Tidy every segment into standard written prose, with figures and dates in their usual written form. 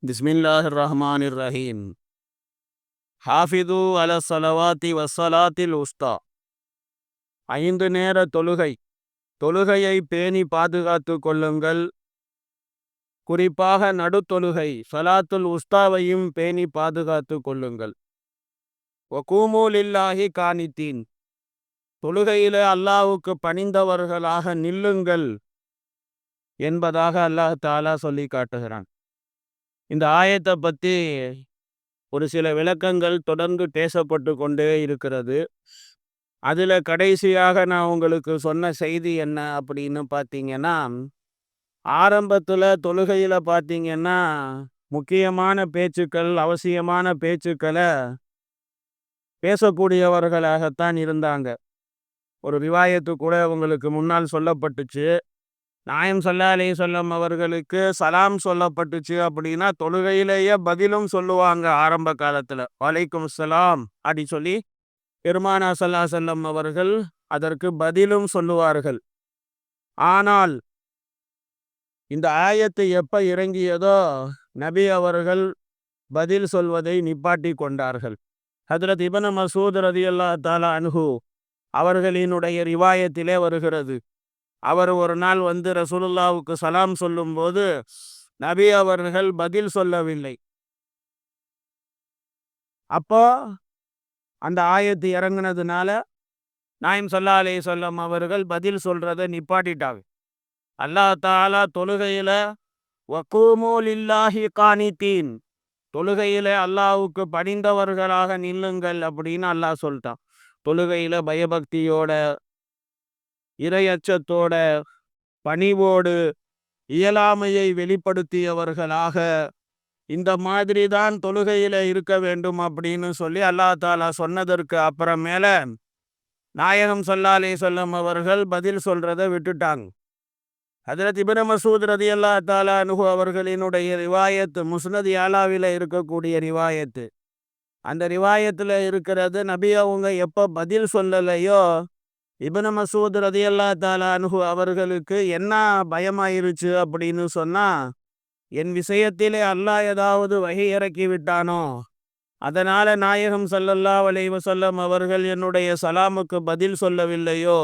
பிஸ்மில்லாஹிர் ரஹ்மானிர் ரஹீம். ஹாஃபிது அல ஸலவாத்தி வஸ்ஸலாத்தில் உஸ்தா. 5 நேர தொழுகையை பேணி பாதுகாத்து கொள்ளுங்கள். குறிப்பாக நடுத்தொழுகை ஸலாத்துல் உஸ்தாவையும் பேணி பாதுகாத்து கொள்ளுங்கள். வகூமு லில்லாஹி கானித்தீன். தொழுகையிலே அல்லாஹ்வுக்கு பணிந்தவர்களாக நில்லுங்கள் என்பதாக அல்லாஹ் தஆலா சொல்லி காட்டுகிறான். இந்த ஆயத்தை பற்றி ஒரு சில விளக்கங்கள் தொடர்ந்து பேசப்பட்டு கொண்டே இருக்கிறது. அதில் கடைசியாக நான் உங்களுக்கு சொன்ன செய்தி என்ன அப்படின்னு பார்த்தீங்கன்னா, ஆரம்பத்தில் தொழுகையில் பார்த்தீங்கன்னா முக்கியமான பேச்சுக்கள், அவசியமான பேச்சுக்களை பேசக்கூடியவர்களாகத்தான் இருந்தாங்க. ஒரு ரிவாயத்து கூட உங்களுக்கு முன்னால் சொல்லப்பட்டுச்சு. நாயம் ஸல்லல்லாஹு அலைஹி வஸல்லம் அவர்களுக்கு சலாம் சொல்லப்பட்டுச்சு அப்படின்னா தொழுகையிலேயே பதிலும் சொல்லுவாங்க. ஆரம்ப காலத்தில் வலைக்கும் சலாம் அப்படி சொல்லி பெருமானா ஸல்லல்லாஹு அலைஹி வஸல்லம் அவர்கள் அதற்கு பதிலும் சொல்லுவார்கள். ஆனால் இந்த ஆயத்து எப்போ இறங்கியதோ நபி அவர்கள் பதில் சொல்வதை நிப்பாட்டி கொண்டார்கள். ஹஜ்ரத் இப்னு மஸ்ஊத் ரலியல்லாஹு தஆலா அன்ஹு அவர்களினுடைய ரிவாயத்திலே வருகிறது. அவர் ஒரு நாள் வந்து ரசூலுல்லாஹ்வுக்கு சலாம் சொல்லும்போது நபி அவர்கள் பதில் சொல்லவில்லை. அப்போ அந்த ஆயத்து இறங்குனதுனால நாயம் ஸல்லல்லாஹு அலைஹி வஸல்லம் அவர்கள் பதில் சொல்றதை நிப்பாட்டிட்டாங்க. அல்லாஹ் தஆலா தொழுகையில வகூமு லில்லாஹி கானித்தீன், தொழுகையில அல்லாஹ்வுக்கு பணிந்தவர்களாக நில்லுங்கள் அப்படின்னு அல்லாஹ் சொல்லிட்டான். தொழுகையில பயபக்தியோட, இறையச்சத்தோட, பணிவோடு, இயலாமையை வெளிப்படுத்தியவர்களாக இந்த மாதிரி தான் தொழுகையில இருக்க வேண்டும் அப்படின்னு சொல்லி அல்லாஹ் தஆலா சொன்னதற்கு அப்புறமேல நாயகம் ஸல்லல்லாஹு அலைஹி வஸல்லம் அவர்கள் பதில் சொல்றதை விட்டுட்டாங்க. ஹஜ்ரத் இப்னு மஸ்ஊத் ரலியல்லாஹு தஆலா அன்ஹு அவர்களினுடைய ரிவாயத்து முஸ்னத் யாலாவில் இருக்கக்கூடிய ரிவாயத்து. அந்த ரிவாயத்தில் இருக்கிறது, நபி அவங்க எப்போ பதில் சொல்லலையோ இப்னு மஸ்ஊத் ரலியல்லாஹு தஆலா அன்ஹு அவர்களுக்கு என்ன பயமாயிருச்சு அப்படின்னு சொன்னா, என் விஷயத்திலே அல்லாஹ் ஏதாவது வஹி இறக்கி விட்டானோ, அதனால நாயகம் ஸல்லல்லாஹு அலைஹி வஸல்லம் அவர்கள் என்னுடைய சலாமுக்கு பதில் சொல்லவில்லையோ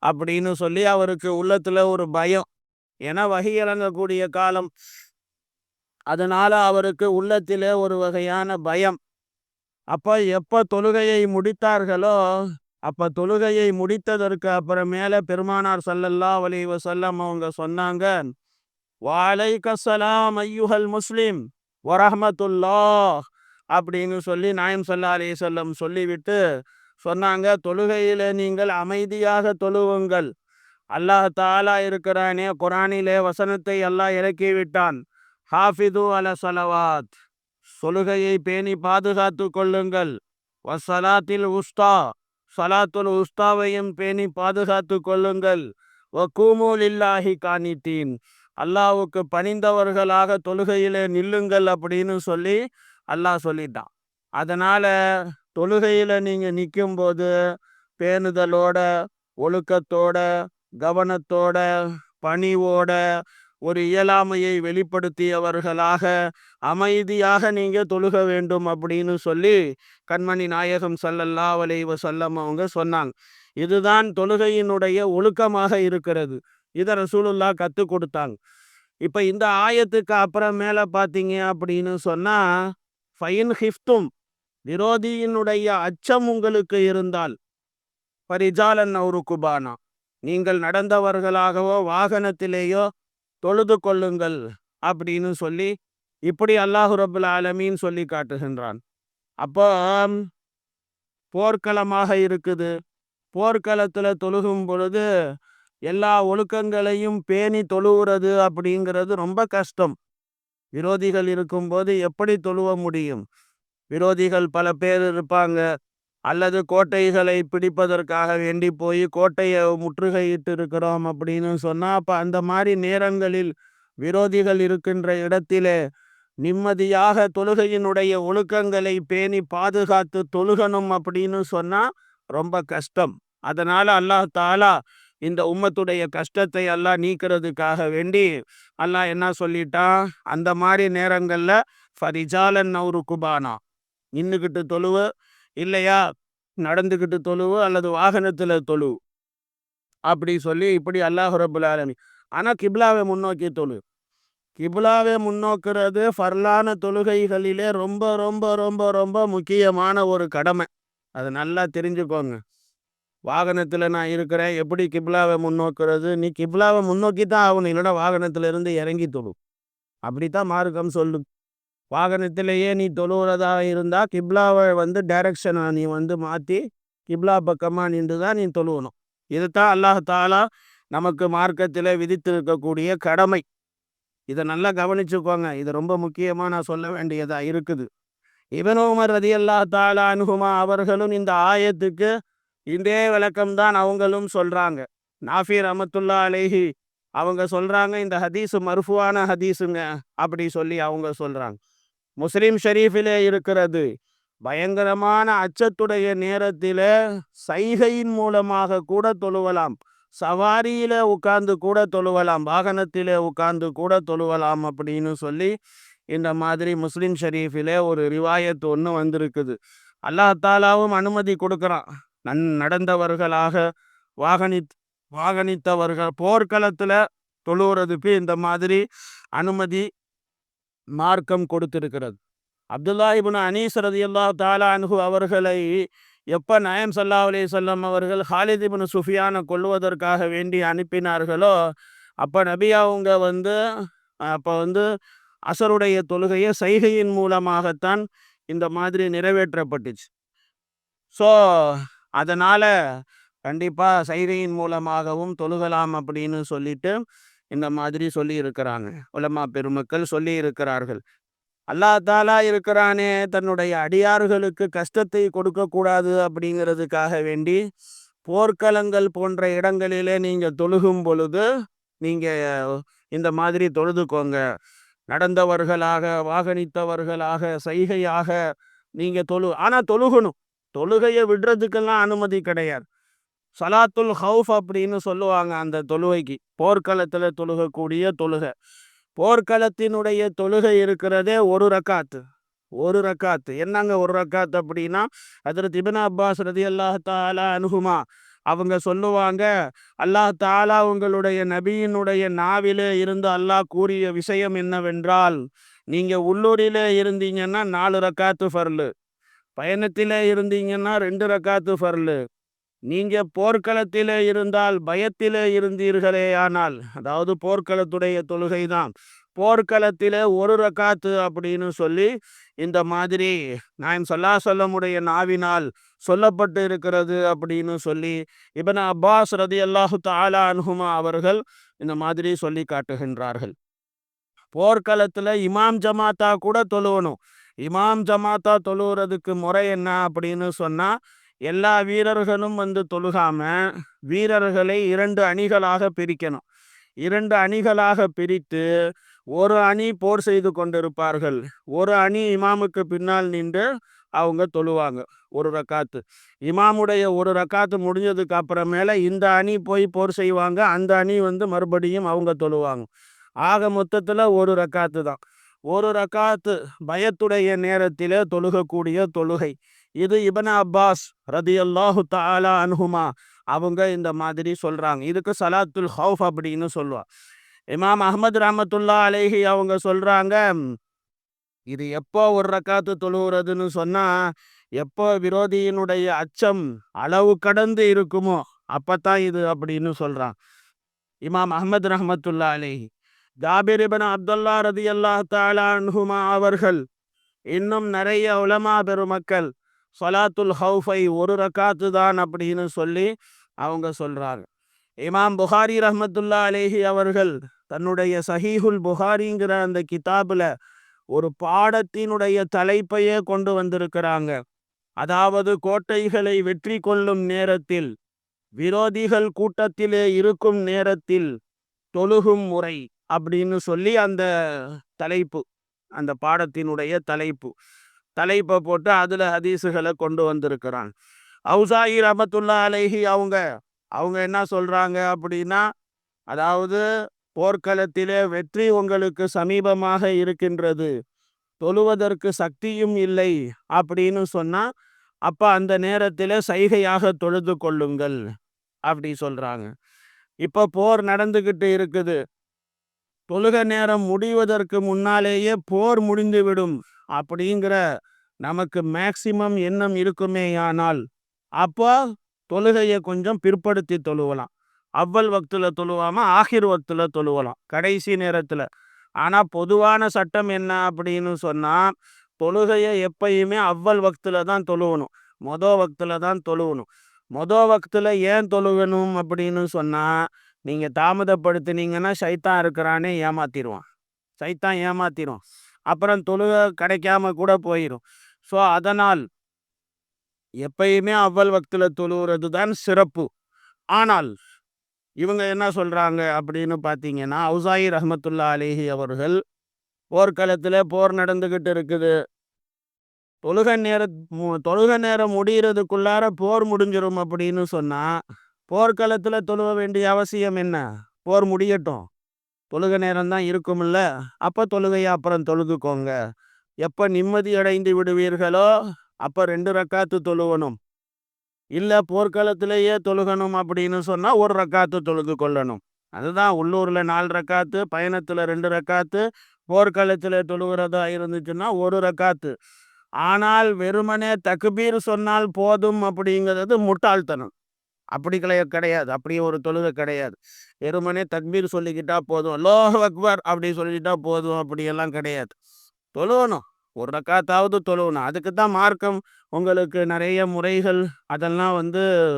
அப்படின்னு சொல்லி அவருக்கு உள்ளத்துல ஒரு பயம். ஏன்னா வஹி இறங்கக்கூடிய காலம், அதனால அவருக்கு உள்ளத்திலே ஒரு வகையான பயம். அப்போ எப்போ தொழுகையை முடித்தார்களோ அப்போ தொழுகையை முடித்ததற்கு அப்புறமேல பெருமானார் ஸல்லல்லாஹு அலைஹி வஸல்லம் அவங்க சொன்னாங்க, வலைக்கஸ்ஸலாம் ஐயுஹல் முஸ்லிம் வரஹ்மத்துல்லாஹ் அப்படின்னு சொல்லி நாயம் ஸல்லல்லாஹு அலைஹி வஸல்லம் சொல்லிவிட்டு சொன்னாங்க, தொழுகையில நீங்கள் அமைதியாக தொழுவுங்கள். அல்லாஹ் தஆலா இருக்கிறானே, குர்ஆனிலே வசனத்தை அல்லாஹ் இறக்கி விட்டான். ஹாஃபிது அல ஸலவாத், தொழுகையை பேணி பாதுகாத்து கொள்ளுங்கள். வஸ்ஸலாத்தில் உஸ்தா, ஸலாத்துல் உஸ்தாவையும் பேணி பாதுகாத்து கொள்ளுங்கள். வகூமு லில்லாஹி கானித்தீன், அல்லாஹ்வுக்கு பணிந்தவர்களாக தொழுகையிலே நில்லுங்கள் அப்படின்னு சொல்லி அல்லாஹ் சொல்லிட்டான். அதனால தொழுகையில நீங்க நிற்கும்போது பேணுதலோட, ஒழுக்கத்தோட, கவனத்தோட, பணிவோட, ஒரு இயலாமையை வெளிப்படுத்தியவர்களாக அமைதியாக நீங்க தொழுக வேண்டும் அப்படின்னு சொல்லி கண்மணி நாயகம் ஸல்லல்லாஹு அலைஹி வஸல்லம் அவங்க சொன்னாங்க. இதுதான் தொழுகையினுடைய ஒழுக்கமாக இருக்கிறது. இதை ரசூலுல்லாஹ் கற்றுக் கொடுத்தாங்க. இப்போ இந்த ஆயத்துக்கு அப்புறமேல பார்த்தீங்க அப்படின்னு சொன்னா, ஃபைன் ஹிஃப்தும், விரோதியினுடைய அச்சம் உங்களுக்கு இருந்தால், பரிஜாலன் ஒரு குபானா, நீங்கள் நடந்தவர்களாகவோ வாகனத்திலேயோ தொழுது கொள்ளுங்கள் அப்படின்னு சொல்லி இப்படி அல்லாஹ் ரப்புல் ஆலமீன் சொல்லி காட்டுகின்றான். அப்போ போர்க்களமாக இருக்குது. போர்க்களத்தில் தொழுகும் பொழுது எல்லா ஒழுக்கங்களையும் பேணி தொழுகிறது அப்படிங்கிறது ரொம்ப கஷ்டம். விரோதிகள் இருக்கும்போது எப்படி தொழுவ முடியும்? விரோதிகள் பல பேர் இருப்பாங்க. அல்லது கோட்டைகளை பிடிப்பதற்காக வேண்டி போய் கோட்டையை முற்றுகையிட்டு இருக்கிறோம் அப்படின்னு சொன்னா, அப்போ அந்த மாதிரி நேரங்களில் விரோதிகள் இருக்கின்ற இடத்திலே நிம்மதியாக தொழுகையினுடைய ஒழுக்கங்களை பேணி பாதுகாத்து தொழுகணும் அப்படின்னு சொன்னா ரொம்ப கஷ்டம். அதனால அல்லாஹ் தஆலா இந்த உம்மத்துடைய கஷ்டத்தை அல்லாஹ் நீக்கிறதுக்காக வேண்டி அல்லாஹ் என்ன சொல்லிட்டான், அந்த மாதிரி நேரங்கள்ல ஃபரிஜாலன் ஒரு குபானா, நின்னுக்கிட்டு தொழுவு, இல்லையா நடந்துக்கிட்டு தொழுவு, அல்லது வாகனத்துல தொழு அப்படி சொல்லி இப்படி அல்லாஹ் ரப்புல் ஆலமீன். ஆனா கிப்லாவை முன்னோக்கி தொழு. கிப்லாவை முன்னோக்குறது ஃபர்லான தொழுகைகளிலே ரொம்ப ரொம்ப ரொம்ப ரொம்ப முக்கியமான ஒரு கடமை. அது நல்லா தெரிஞ்சுக்கோங்க. வாகனத்துல நான் இருக்கிறேன், எப்படி கிப்லாவை முன்னோக்குறது? நீ கிப்லாவை முன்னோக்கி தான் ஆகணும், இல்லைன்னா வாகனத்துல இருந்து இறங்கி தொழு. அப்படித்தான் மார்க்கம் சொல்லும். வாகனத்திலேயே நீ தொழுகிறதா இருந்தா கிப்லாவை டைரக்ஷனை நீ மாத்தி கிப்லா பக்கமா நின்று தான் நீ தொழுவணும். இதுதான் அல்லாஹ் தாலா நமக்கு மார்க்கத்தில் விதித்திருக்கக்கூடிய கடமை. இதை நல்லா கவனிச்சுக்கோங்க. இது ரொம்ப முக்கியமா நான் சொல்ல வேண்டியதா இருக்குது. இப்னு உமர் ரலியல்லாஹு தஆலா அன்ஹுமா அவர்களும் இந்த ஆயத்துக்கு இதே விளக்கம்தான் அவங்களும் சொல்றாங்க. நாஃபி ரஹ்மத்துல்லாஹி அலைஹி அவங்க சொல்றாங்க, இந்த ஹதீஸ் மர்ஃபுவான ஹதீஸுங்க அப்படி சொல்லி அவங்க சொல்றாங்க. முஸ்லிம் ஷரீஃபிலே இருக்கிறது. பயங்கரமான அச்சத்துடைய நேரத்தில சைகையின் மூலமாக கூட தொழுவலாம். சவாரியில உட்கார்ந்து கூட தொழுவலாம், வாகனத்திலே உட்கார்ந்து கூட தொழுவலாம் அப்படின்னு சொல்லி இந்த மாதிரி முஸ்லிம் ஷரீஃபிலே ஒரு ரிவாயத் ஒன்று வந்திருக்குது. அல்லாஹ் தாலாவும் அனுமதி கொடுக்குறான். நடந்தவர்களாக வாகனித்தவர்கள் போர்க்களத்துல தொழுவுறதுக்கு இந்த மாதிரி அனுமதி மார்க்கம் கொடுத்திருக்கிறது. அப்துல்லா இப்னு அனீஸ் ரலியல்லாஹு தஆலா அன்ஹு அவர்களை எப்போ நாயம் ஸல்லல்லாஹு அலைஹி வஸல்லம் அவர்கள் ஹாலித் இப்னு சுஃபியானை கொல்லுவதற்காக வேண்டி அனுப்பினார்களோ, அப்போ நபி அவங்க அப்போ அசருடைய தொழுகையை சைகையின் மூலமாகத்தான் இந்த மாதிரி நிறைவேற்றப்பட்டுச்சு. ஸோ அதனால கண்டிப்பா சைகையின் மூலமாகவும் தொழுகலாம் அப்படின்னு சொல்லிட்டு இந்த மாதிரி சொல்லி இருக்கிறாங்க. உலமா பெருமக்கள் சொல்லி இருக்கிறார்கள். அல்லாஹ் தாலா இருக்கிறானே, தன்னுடைய அடியார்களுக்கு கஷ்டத்தை கொடுக்க கூடாது அப்படிங்கிறதுக்காக வேண்டி போர்க்களங்கள் போன்ற இடங்களிலே நீங்க தொழுகும் பொழுது நீங்க இந்த மாதிரி தொழுதுக்கோங்க. நடந்தவர்களாக, வாகனித்தவர்களாக, சைகையாக நீங்க ஆனா தொழுகணும். தொழுகையை விடுறதுக்கெல்லாம் அனுமதி கிடையாது. சலாத்துல் ஹவுஃப் அப்படின்னு சொல்லுவாங்க அந்த தொழுகைக்கு. போர்க்களத்துல தொழுகக்கூடிய தொழுகை. போர்க்களத்தினுடைய தொழுகை இருக்கிறதே ஒரு ரக்காத்து. ஒரு ரக்காத்து என்னங்க ஒரு ரக்காத்து அப்படின்னா, ஹஜ்ரத் இப்னு அப்பாஸ் ரலியல்லாஹு தஆலா அன்ஹுமா அவங்க சொல்லுவாங்க, அல்லாஹ் தாலா உங்களுடைய நபியினுடைய நாவிலே இருந்து அல்லாஹ் கூறிய விஷயம் என்னவென்றால், நீங்க உள்ளூரிலே இருந்தீங்கன்னா 4 ரக்காத்து ஃபர்லு, பயணத்திலே இருந்தீங்கன்னா 2 ரக்காத்து ஃபர்லு, நீங்க போர்க்களத்திலே இருந்தால் பயத்திலே இருந்தீர்களே ஆனால், அதாவது போர்க்களத்துடைய தொழுகை தான், போர்க்களத்திலே ஒரு ரக்காத்து அப்படின்னு சொல்லி இந்த மாதிரி நாயம் ஸல்லல்லாஹு அலைஹி வஸல்லம் நாவினால் சொல்லப்பட்டு இருக்கிறது அப்படின்னு சொல்லி இப்னு அப்பாஸ் ரலியல்லாஹு தஆலா அன்ஹுமா அவர்கள் இந்த மாதிரி சொல்லி காட்டுகின்றார்கள். போர்க்களத்துல இமாம் ஜமாத்தா கூட தொழுவணும். இமாம் ஜமாத்தா தொழுவுறதுக்கு முறை என்ன அப்படின்னு சொன்னா, எல்லா வீரர்களும் தொழுகாம வீரர்களை 2 அணிகளாக பிரிக்கணும். 2 அணிகளாக பிரித்து ஒரு அணி போர் செய்து கொண்டிருப்பார்கள், ஒரு அணி இமாமுக்கு பின்னால் நின்று அவங்க தொழுவாங்க ஒரு ரக்காத்து. இமாமுடைய ஒரு ரக்காத்து முடிஞ்சதுக்கு அப்புறமேல இந்த அணி போய் போர் செய்வாங்க, அந்த அணி மறுபடியும் அவங்க தொழுவாங்க. ஆக மொத்தத்துல ஒரு ரக்காத்து தான். ஒரு ரக்காத்து பயத்துடைய நேரத்திலே தொழுகக்கூடிய தொழுகை இது. இப்னு அப்பாஸ் ரலியல்லாஹு தஆலா அன்ஹுமா அவங்க இந்த மாதிரி சொல்றாங்க. இதுக்கு சலாத்துல் ஹவுஃப் அப்படின்னு சொல்லுவாங்க. இமாம் அஹ்மத் ரஹ்மத்துல்லாஹி அலைஹி அவங்க சொல்றாங்க, இது எப்போ ஒரு ரக்காத்து தொழுகிறதுன்னு சொன்னா, எப்போ விரோதியினுடைய அச்சம் அளவு கடந்து இருக்குமோ அப்பத்தான் இது அப்படின்னு சொல்றான் இமாம் அஹ்மத் ரஹ்மத்துல்லாஹி அலைஹி. ஜாபிர் இப்னு அப்துல்லா ரலியல்லாஹு தஆலா அன்ஹுமா அவர்கள், இன்னும் நிறைய உலமா பெருமக்கள் சலாத்துல் ஹவுஃபை ஒரு ரக்காத்து தான் அப்படின்னு சொல்லி அவங்க சொல்றாங்க. இமாம் புகாரி ரஹ்மத்துல்லாஹி அலைஹி அவர்கள் தன்னுடைய சஹீஹுல் புகாரிங்கிற அந்த கிதாபுல ஒரு பாடத்தினுடைய தலைப்பையே கொண்டு வந்திருக்கிறாங்க. அதாவது கோட்டைகளை வெற்றி கொள்ளும் நேரத்தில், விரோதிகள் கூட்டத்திலே இருக்கும் நேரத்தில் தொழுகும் முறை அப்படின்னு சொல்லி அந்த தலைப்பு, அந்த பாடத்தினுடைய தலைப்பை போட்டு அதுல ஹதீஸுகளை கொண்டு வந்திருக்கிறான். அவுசாயி ரஹ்மத்துல்லாஹி அலைஹி அவங்க அவங்க என்ன சொல்றாங்க அப்படின்னா, அதாவது போர்க்களத்திலே வெற்றி உங்களுக்கு சமீபமாக இருக்கின்றது, தொழுவதற்கு சக்தியும் இல்லை அப்படின்னு சொன்னா, அப்ப அந்த நேரத்திலே சைகையாக தொழுது கொள்ளுங்கள் அப்படி சொல்றாங்க. இப்ப போர் நடந்துகிட்டு இருக்குது, தொழுக நேரம் முடிவதற்கு முன்னாலேயே போர் முடிந்துவிடும் அப்படிங்கிற நமக்கு மேக்சிமம் எண்ணம் இருக்குமேயானால், அப்போ தொழுகையை கொஞ்சம் பிற்படுத்தி தொழுவலாம். அவ்வல் வக்துல தொழுவாம ஆஹிர் வக்துல தொழுவலாம், கடைசி நேரத்துல. ஆனா பொதுவான சட்டம் என்ன அப்படின்னு சொன்னா, தொழுகையை எப்பயுமே அவ்வல் வக்துல தான் தொழுவணும், வக்துல தான் தொழுவணும். வக்துல ஏன் தொழுகணும் அப்படின்னு சொன்னா, நீங்க தாமதப்படுத்தினீங்கன்னா சைத்தான் இருக்கிறானே ஏமாத்திடுவான், சைத்தான் ஏமாத்திரும், அப்புறம் தொழுக கிடைக்காம கூட போயிடும். ஸோ அதனால் எப்பயுமே அவ்வல் வக்துல தொழுகிறது தான் சிறப்பு. ஆனால் இவங்க என்ன சொல்றாங்க அப்படின்னு பார்த்தீங்கன்னா, அவுசாயி ரஹ்மத்துல்லா அலைஹி அவர்கள், போர்க்களத்தில் போர் நடந்துகிட்டு இருக்குது, தொழுக நேரம் முடிகிறதுக்குள்ளார போர் முடிஞ்சிடும் அப்படின்னு சொன்னா, போர்க்களத்தில் தொழுவ வேண்டிய அவசியம் என்ன? போர் முடியட்டும், தொழுக நேரம் தான் இருக்கும்ல, அப்போ தொழுகையை அப்புறம் தொழுதுக்கோங்க. எப்போ நிம்மதி அடைந்து விடுவீர்களோ அப்போ 2 ரக்காத்து தொழுவணும். இல்லை போர்க்களத்திலேயே தொழுகணும் அப்படின்னு சொன்னால் 1 ரக்காத்து தொழுது கொள்ளணும். அதுதான் உள்ளூரில் 4 ரக்காத்து, பயணத்தில் 2 ரக்காத்து, போர்க்களத்தில் தொழுகிறதா இருந்துச்சுன்னா 1 ரக்காத்து. ஆனால் வெறுமனே தக்பீர் சொன்னால் போதும் அப்படிங்கிறது முட்டாள்தனம். அப்படி கிடையாது, அப்படி ஒரு தொழுகை கிடையாது. வெறுமனே தக்பீர் சொல்லிக்கிட்டா போதும், அல்லாஹு அக்பர் அப்படி சொல்லிக்கிட்டா போதும், அப்படியெல்லாம் கிடையாது. தொழுவணும், 1 ரக்காத்தாவது தொழுவணும். அதுக்கு தான் மார்க்கம் உங்களுக்கு நிறைய முறைகள் அதெல்லாம்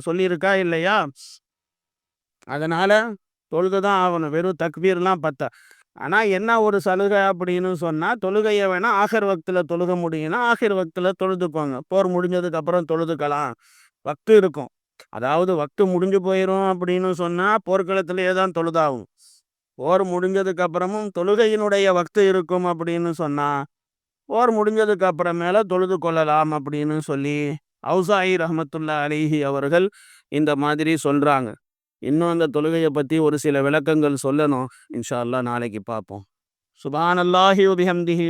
சொல்லியிருக்கா இல்லையா? அதனால தொழுதுதான் ஆகணும், வெறும் தக்பீர்லாம் பத்தா. ஆனால் என்ன ஒரு சலுகை அப்படின்னு சொன்னால், தொழுகையை வேணால் ஆகிர் வக்தில் தொழுக முடியும்னா ஆகிர் வக்தில் தொழுதுக்கோங்க, போர் முடிஞ்சதுக்கு அப்புறம் தொழுதுக்கலாம், வக்து இருக்கும். அதாவது வக்து முடிஞ்சு போயிடும் அப்படின்னு சொன்னால் போர்க்களத்திலேயே தான் தொழுதாகும். போர் முடிஞ்சதுக்கு அப்புறமும் தொழுகையினுடைய வக்து இருக்கும் அப்படின்னு சொன்னால் போர் முடிஞ்சதுக்கு அப்புறமேல தொழுது கொள்ளலாம் அப்படின்னு சொல்லி அவுசாயி ரஹ்மத்துல்லா அலைஹி அவர்கள் இந்த மாதிரி சொல்றாங்க. இன்னும் அந்த தொழுகையை பற்றி ஒரு சில விளக்கங்கள் சொல்லணும், இன்ஷா அல்லாஹ் நாளைக்கு பார்ப்போம். சுப்ஹானல்லாஹி வ பிஹம்திஹி.